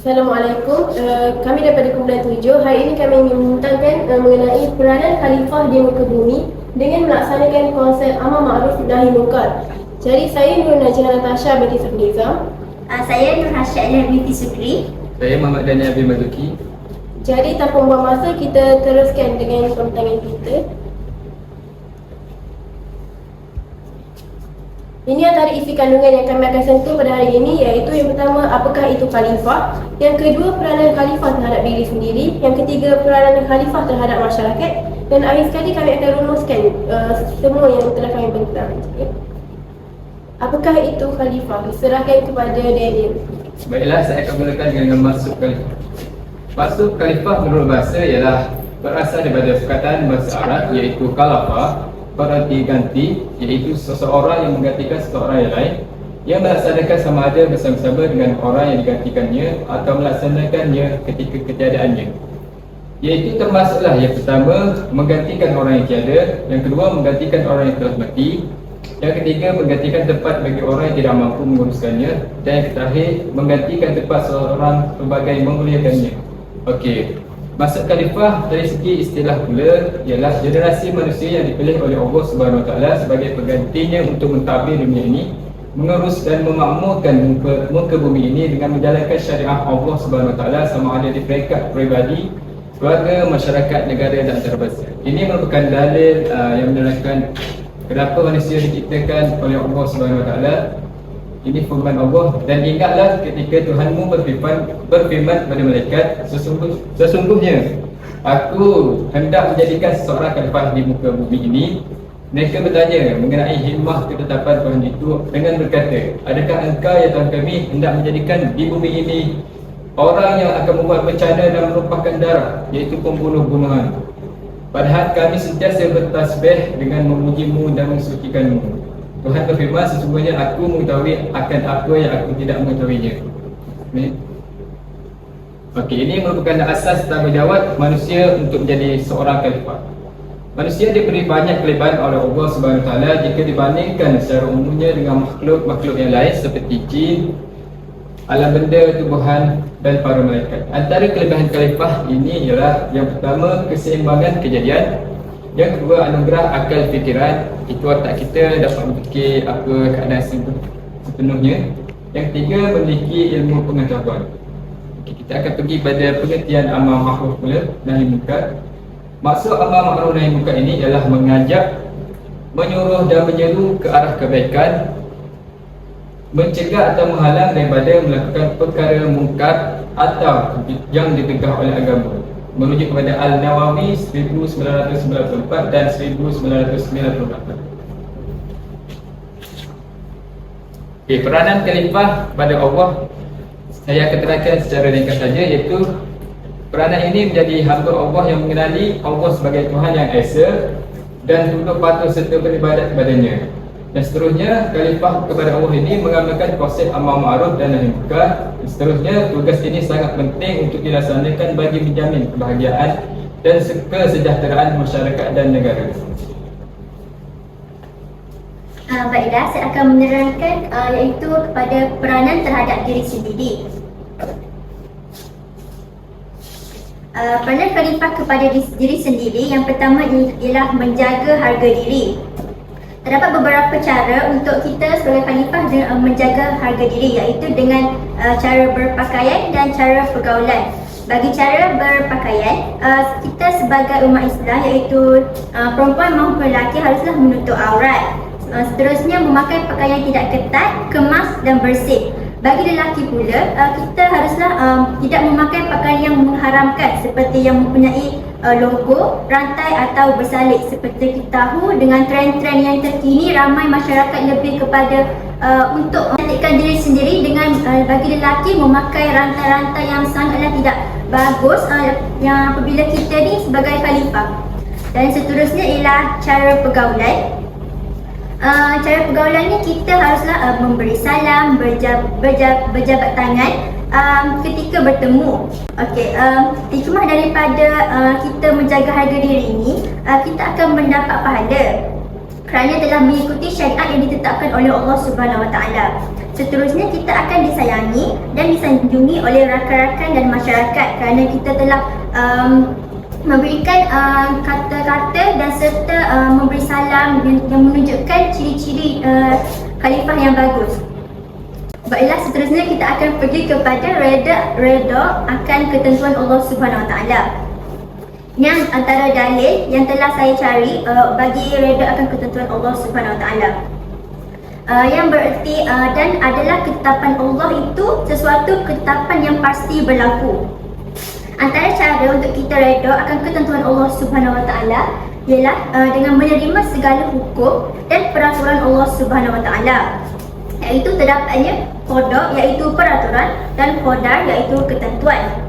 Assalamualaikum. Kami daripada Kumpulan 7. Hari ini kami ingin membentangkan mengenai peranan khalifah di muka bumi dengan melaksanakan konsep amar ma'ruf nahi munkar. Jadi saya Nur Najlah Natasha binti Safnizam. Saya Nur Hasyiah binti Sukri. Saya Muhammad Daniel bin Mazuki. Jadi tanpa membuang masa, kita teruskan dengan pembentangan kita. Ini antara isi kandungan yang kami akan sentuh pada hari ini, iaitu yang pertama, apakah itu khalifah? Yang kedua, peranan khalifah terhadap diri sendiri. Yang ketiga, peranan khalifah terhadap masyarakat. Dan akhir sekali kami akan rumuskan semua yang telah kami bentang. Apakah itu khalifah? Diserahkan kepada Daniel. Baiklah, saya akan mulakan dengan maksud khalifah. Maksud khalifah menurut bahasa ialah berasal daripada perkataan bahasa Arab, iaitu khalafah, berarti ganti, iaitu seseorang yang menggantikan seseorang yang lain yang melaksanakan sama ada bersama-sama dengan orang yang digantikannya atau melaksanakannya ketika ketiadaannya. Iaitu termasuklah yang pertama, menggantikan orang yang tiada. Yang kedua, menggantikan orang yang telah mati. Yang ketiga, menggantikan tempat bagi orang yang tidak mampu menguruskannya. Dan yang terakhir, menggantikan tempat seorang sebagai memuliakannya. Okey, maksud khalifah dari segi istilah pula ialah generasi manusia yang dipilih oleh Allah Subhanahu Wa Taala sebagai penggantinya untuk mentadbir dunia ini, mengurus dan memakmurkan muka bumi ini dengan menjalankan syariat Allah Subhanahu Wa Taala sama ada di peringkat peribadi, keluarga, masyarakat, negara dan antarabangsa. Ini merupakan dalil yang menerangkan kenapa manusia diciptakan oleh Allah Subhanahu Wa Taala. Ini firman Allah, dan ingatlah ketika Tuhanmu berfirman kepada malaikat, sesungguhnya aku hendak menjadikan seseorang khalifah di muka bumi ini. Mereka bertanya mengenai hikmah ketetapan Tuhan itu dengan berkata, adakah engkau ya Tuhan kami hendak menjadikan di bumi ini orang yang akan membuat bencana dan menumpahkan darah, iaitu pembunuh-bunuhan, padahal kami sentiasa bertasbih dengan memujimu dan mensucikanmu. Tuhan berfirman, sesungguhnya aku mengetahui akan apa yang aku tidak mengetahuinya. Okey, ini merupakan asas tanggungjawab manusia untuk menjadi seorang khalifah. Manusia diberi banyak kelebihan oleh Allah Subhanahu Wa Taala jika dibandingkan secara umumnya dengan makhluk-makhluk yang lain seperti jin, alam benda, tubuhan dan para malaikat. Antara kelebihan khalifah ini ialah yang pertama, keseimbangan kejadian. Yang kedua, anugerah akal fikiran, itu otak kita dapat berfikir apa keadaan sepenuhnya. Yang ketiga, memiliki ilmu pengetahuan. Okay, kita akan pergi pada pengertian amar ma'ruf pula nahi munkar. Maksud amar ma'ruf nahi munkar ini ialah mengajak, menyuruh dan menyeru ke arah kebaikan, mencegah atau menghalang daripada melakukan perkara munkar atau yang ditegah oleh agama. Merujuk kepada Al-Nawawi 1994 dan 1998. Okay, peranan khalifah pada Allah saya akan terangkan secara ringkas saja, iaitu peranan ini menjadi hamba Allah yang mengenali Allah sebagai Tuhan yang Esa dan tunduk patuh serta beribadat kepadanya. Dan seterusnya, khalifah kepada Allah ini mengamalkan konsep amar ma'ruf dan nahi munkar. Seterusnya, tugas ini sangat penting untuk dilaksanakan bagi menjamin kebahagiaan dan kesejahteraan masyarakat dan negara. Baiklah, saya akan menerangkan iaitu kepada peranan terhadap diri sendiri. Peranan khalifah kepada diri sendiri yang pertama ialah menjaga harga diri. Terdapat beberapa cara untuk kita sebagai khalifah menjaga harga diri, iaitu dengan cara berpakaian dan cara pergaulan. Bagi cara berpakaian, kita sebagai umat Islam, iaitu perempuan maupun lelaki, haruslah menutup aurat. Seterusnya, memakai pakaian tidak ketat, kemas dan bersih. Bagi lelaki pula, kita haruslah tidak memakai pakaian yang mengharamkan seperti yang mempunyai logo, rantai atau bersalib. Seperti kita tahu, dengan trend-trend yang terkini, ramai masyarakat lebih kepada untuk mencantikkan diri sendiri dengan bagi lelaki memakai rantai-rantai yang sangatlah tidak bagus yang apabila kita ni sebagai khalifah. Dan seterusnya ialah cara pergaulan. Cara pergaulan ni kita haruslah memberi salam, berjabat tangan ketika bertemu. Okey, hikmah daripada kita menjaga harga diri ini, kita akan mendapat pahala. kerana telah mengikuti syariat yang ditetapkan oleh Allah Subhanahu Wa Taala. Seterusnya kita akan disayangi dan disanjungi oleh rakan-rakan dan masyarakat kerana kita telah memberikan kata-kata dan serta memberi salam yang menunjukkan ciri-ciri khalifah yang bagus. Baiklah, seterusnya kita akan pergi kepada reda akan ketentuan Allah Subhanahu Wa Taala. Yang antara dalil yang telah saya cari bagi reda akan ketentuan Allah Subhanahu Wa Taala. Yang bererti dan adalah ketetapan Allah itu sesuatu ketetapan yang pasti berlaku. Antara cara untuk kita reda akan ketentuan Allah Subhanahu Wa Taala ialah dengan menerima segala hukum dan peraturan Allah Subhanahu Wa Taala. Iaitu terdapatnya qada iaitu peraturan dan qadar iaitu ketentuan.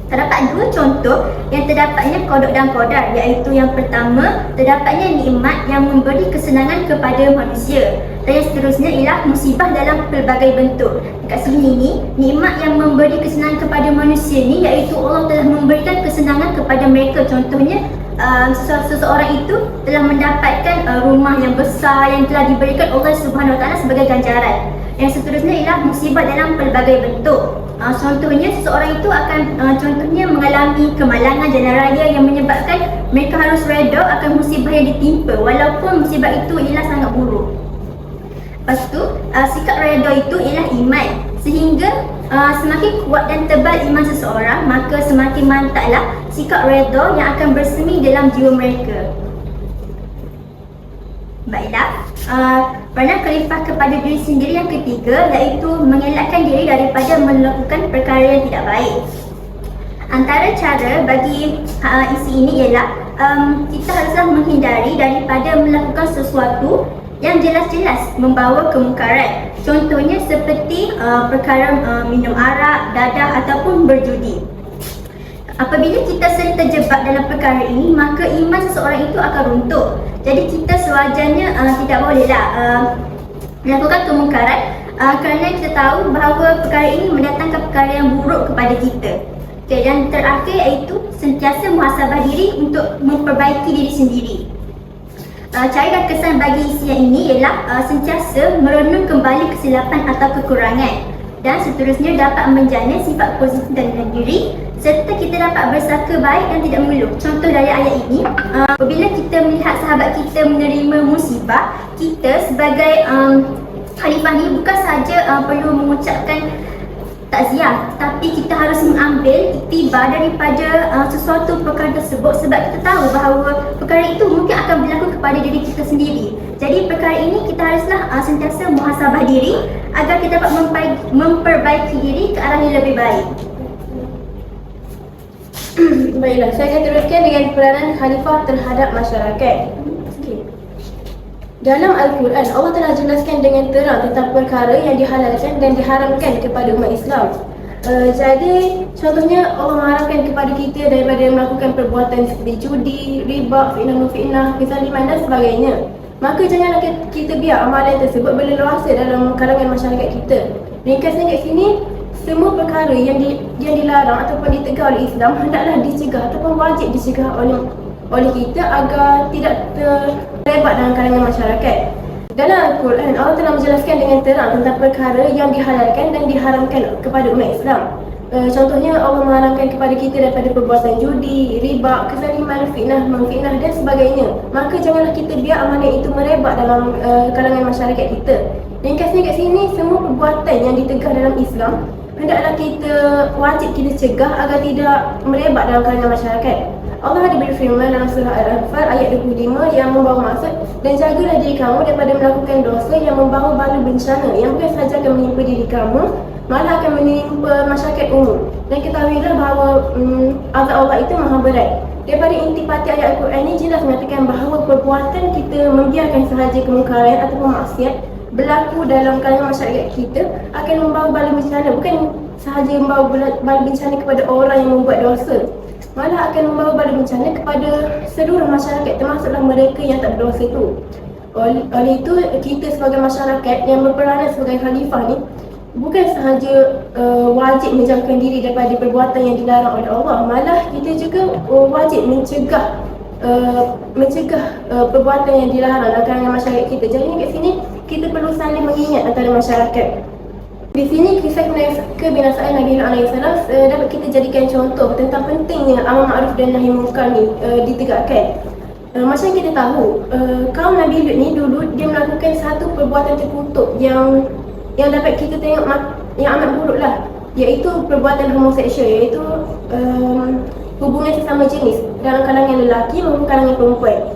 Terdapat dua contoh yang terdapatnya qada dan qadar, iaitu yang pertama terdapatnya nikmat yang memberi kesenangan kepada manusia, dan yang seterusnya ialah musibah dalam pelbagai bentuk. Dekat sini ni, nikmat yang memberi kesenangan kepada manusia ni iaitu Allah telah memberikan kesenangan kepada mereka. Contohnya seseorang itu telah mendapatkan rumah yang besar yang telah diberikan Allah Subhanahu Wa Taala sebagai ganjaran. Yang seterusnya ialah musibah dalam pelbagai bentuk. Contohnya seseorang itu akan contohnya mengalami kemalangan jalan raya yang menyebabkan mereka harus reda akan musibah yang ditimpa walaupun musibah itu ialah sangat buruk. Lepas tu sikap reda itu ialah iman, sehingga semakin kuat dan tebal iman seseorang, maka semakin mantaplah sikap reda yang akan bersemi dalam jiwa mereka. Baiklah, peranan khalifah kepada diri sendiri yang ketiga iaitu mengelakkan diri daripada melakukan perkara yang tidak baik. Antara cara bagi isi ini ialah kita haruslah menghindari daripada melakukan sesuatu yang jelas-jelas membawa kemungkaran. Contohnya seperti perkara minum arak, dadah ataupun berjudi. Apabila kita sering terjebak dalam perkara ini, maka iman seseorang itu akan runtuh. Jadi kita sewajarnya tidak bolehlah melakukan kemungkaran kerana kita tahu bahawa perkara ini mendatangkan perkara yang buruk kepada kita. Okay, dan terakhir iaitu sentiasa muhasabah diri untuk memperbaiki diri sendiri. Cara dan kesan bagi isian ini ialah sentiasa merenung kembali kesilapan atau kekurangan, dan seterusnya dapat menjana sifat positif dalam diri, serta kita dapat bersangka baik dan tidak mengeluh. Contoh dari ayat ini, apabila kita melihat sahabat kita menerima musibah, kita sebagai khalifah ni bukan sahaja perlu mengucapkan takziah, tapi kita harus mengambil iktibar daripada sesuatu perkara tersebut, sebab kita tahu bahawa perkara itu mungkin akan berlaku kepada diri kita sendiri. Jadi perkara ini kita haruslah sentiasa muhasabah diri agar kita dapat memperbaiki diri ke arah yang lebih baik. Baiklah, saya akan teruskan dengan peranan khalifah terhadap masyarakat. Dalam Al-Quran, Allah telah jelaskan dengan terang tentang perkara yang dihalalkan dan diharamkan kepada umat Islam. Jadi, contohnya Allah mengharamkan kepada kita daripada melakukan perbuatan seperti judi, riba, fitnah, kezaliman dan sebagainya. Maka janganlah kita biar amalan tersebut berleluasa dalam kalangan masyarakat kita. Ringkasnya kat sini, semua perkara yang dilarang ataupun ditegah oleh Islam hendaklah dicegah ataupun wajib dicegah oleh kita agar tidak terlibat dalam kalangan masyarakat. Dalam Al-Quran, Allah telah menjelaskan dengan terang tentang perkara yang dihalalkan dan diharamkan kepada umat Islam. Contohnya Allah mengharamkan kepada kita daripada perbuatan judi, riba, kezaliman, memfitnah dan sebagainya. Maka janganlah kita biar amalan itu merebak dalam kalangan masyarakat kita. Ringkasnya kat sini, semua perbuatan yang ditegah dalam Islam hendaklah wajib kita cegah agar tidak merebak dalam kalangan masyarakat. Allah ada berfirman dalam surah Al-Anfal ayat 25 yang membawa maksud, dan jagalah diri kamu daripada melakukan dosa yang membawa bala bencana yang bukan sahaja akan menimpa diri kamu, malah akan menimpa masyarakat umum. Dan ketahuilah bahawa azab Allah itu maha berat. Daripada intipati ayat Al-Quran ini jelas mengatakan bahawa perbuatan kita membiarkan sahaja kemungkaran ataupun maksiat berlaku dalam kalangan masyarakat kita akan membawa bala bencana, bukan sahaja membawa bala bencana kepada orang yang membuat dosa, malah akan membawa bala bencana kepada seluruh masyarakat, termasuklah mereka yang tak berdosa itu. Oleh itu, kita sebagai masyarakat yang berperanan sebagai khalifah ni bukan sahaja wajib menjauhkan diri daripada perbuatan yang dilarang oleh Allah, malah kita juga wajib mencegah mencegah perbuatan yang dilarang dalam kalangan masyarakat kita. Jadi kat sini kita perlu saling mengingat antara masyarakat. Di sini kisah kebinasaan Nabi Lut AS dapat kita jadikan contoh tentang pentingnya amar ma'ruf dan nahi munkar ni ditegakkan. Macam kita tahu, kaum Nabi Lut ni dulu dia melakukan satu perbuatan terkutuk yang dapat kita tengok yang amat buruk lah, iaitu perbuatan homoseksual, iaitu hubungan sesama jenis dalam kalangan lelaki maupun kalangan perempuan.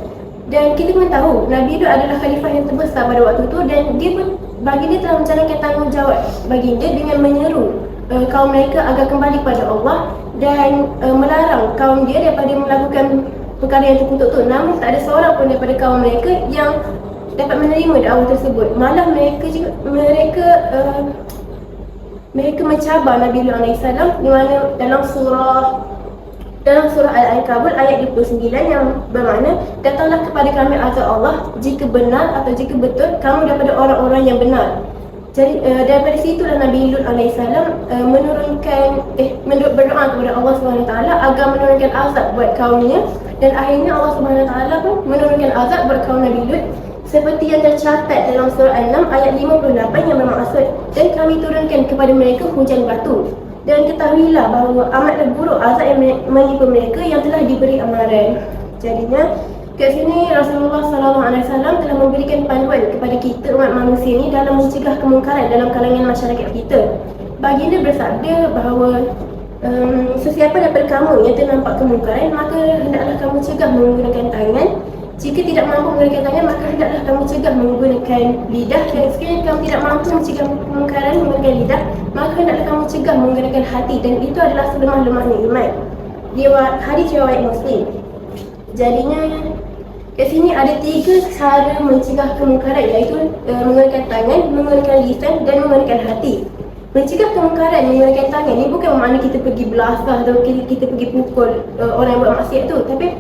Dan kita pun tahu Nabi Lut adalah khalifah yang terbesar pada waktu itu, dan dia pun baginda telah menjalankan tanggungjawab baginda dengan menyeru kaum mereka agar kembali kepada Allah dan melarang kaum dia daripada melakukan perkara yang terkutuk tu. Namun tak ada seorang pun daripada kaum mereka yang dapat menerima dakwah tersebut. Malah mereka mencabar Nabi Lut AS di mana dalam surah Al-Ankabut ayat 29 yang bermakna, datanglah kepada kami azab Allah jika benar atau jika betul kamu daripada orang-orang yang benar. Jadi daripada situlah Nabi Lut AS berdoa kepada Allah SWT agar menurunkan azab buat kaumnya, dan akhirnya Allah SWT pun menurunkan azab buat kaum Nabi Lut seperti yang tercatat dalam surah An-Naml ayat 58 yang bermaksud, dan kami turunkan kepada mereka hujan batu. Dan ketahuilah bahawa amatlah buruk azab yang menimpa mereka yang telah diberi amaran. Jadinya kat sini Rasulullah SAW telah memberikan panduan kepada kita umat manusia ni dalam mencegah kemungkaran dalam kalangan masyarakat kita. Baginda bersabda bahawa sesiapa daripada kamu yang ternampak kemungkaran, maka hendaklah kamu cegah menggunakan tangan. Jika tidak mampu menggunakan tangan, maka hendaklah kamu cegah menggunakan lidah. Dan sekiranya kamu tidak mampu mencegah kemungkaran menggunakan lidah, maka hendaklah kamu cegah menggunakan hati, dan itu adalah selemah-lemahnya iman. Hadis riwayat Muslim. Jadinya kat sini ada 3 cara mencegah kemungkaran, iaitu menggunakan tangan, menggunakan lisan dan menggunakan hati. Mencegah kemungkaran menggunakan tangan ni bukan bermakna kita pergi belasah atau kita pergi pukul orang yang buat maksiat tu, tapi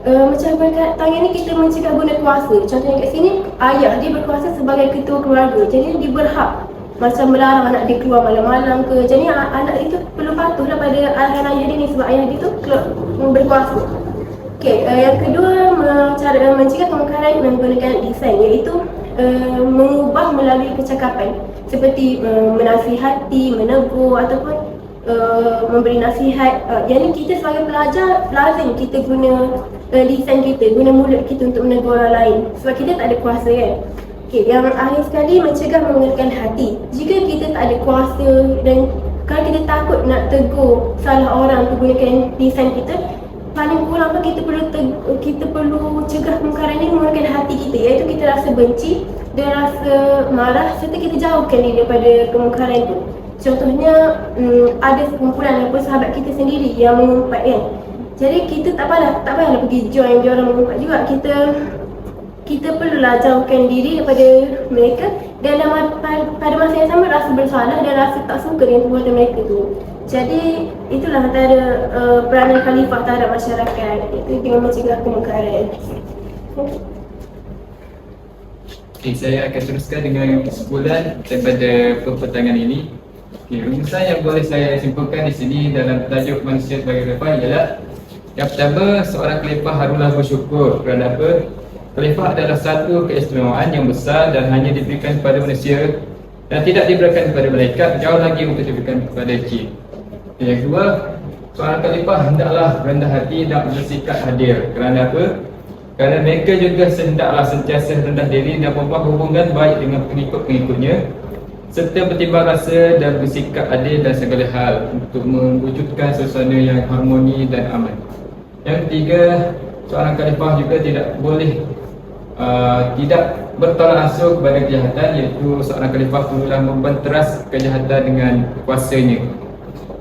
macam guna tangan ni kita mencegah guna kuasa. Contohnya kat sini ayah dia berkuasa sebagai ketua keluarga, jadi dia berhak macam melarang anak dia keluar malam-malam ke. Jadi anak itu perlu patuhlah pada arahan ayah dia ni, sebab ayah dia tu berkuasa. Okey, yang kedua cara mencegah kemungkaran menggunakan lisan, iaitu mengubah melalui percakapan seperti menasihati, menegur ataupun memberi nasihat. Jadi kita sebagai pelajar lazim kita guna lisan kita, guna mulut kita untuk menegur orang lain, sebab kita tak ada kuasa kan. Okay, yang akhir sekali mencegah menggunakan hati. Jika kita tak ada kuasa dan kalau kita takut nak tegur salah orang untuk gunakan lisan kita, paling kurang pun kita perlu cegah kemungkaran ni menggunakan hati kita, iaitu kita rasa benci dan rasa marah serta kita jauhkan diri daripada kemungkaran tu. Contohnya ada sekumpulan apa sahabat kita sendiri yang mengumpat kan. Jadi kita tak payahlah pergi join dia orang mengumpat juga. Kita perlulah jauhkan diri daripada mereka, dan pada masa yang sama rasa bersalah dan rasa tak suka dengan perbuatan mereka tu. Jadi itulah antara peranan khalifah terhadap masyarakat, itu dengan mencegah kemungkaran. Okay, saya akan teruskan dengan kesimpulan daripada perpetangan ini. Okay, rumusan yang boleh saya simpulkan di sini dalam tajuk manusia sebagai khalifah ialah, yang pertama, seorang khalifah haruslah bersyukur kerana apa? Khalifah adalah satu keistimewaan yang besar dan hanya diberikan kepada manusia dan tidak diberikan kepada malaikat, jauh lagi untuk diberikan kepada jin. Yang kedua, seorang khalifah hendaklah rendah hati dan bersikap hadir. Kerana apa? Kerana mereka juga hendaklah sentiasa rendah diri dan membuat hubungan baik dengan pengikut-pengikutnya, serta bertimbang rasa dan bersikap adil dan segala hal untuk mewujudkan suasana yang harmoni dan aman. Yang ketiga, seorang khalifah juga tidak boleh tidak bertolak ansur kepada kejahatan, iaitu seorang khalifah perlulah membenteras kejahatan dengan kuasanya.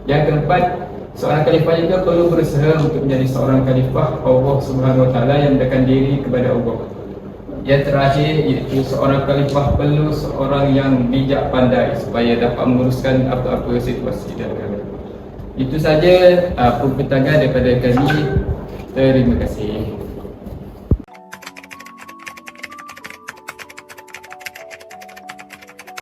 Yang keempat, seorang khalifah juga perlu berusaha untuk menjadi seorang khalifah Allah Subhanahu Wa Taala yang mendekatkan diri kepada Allah. Yang terakhir, iaitu seorang khalifah perlu seorang yang bijak pandai supaya dapat menguruskan apa-apa situasi dan negara. Itu saja perpetangan daripada kami. Terima kasih.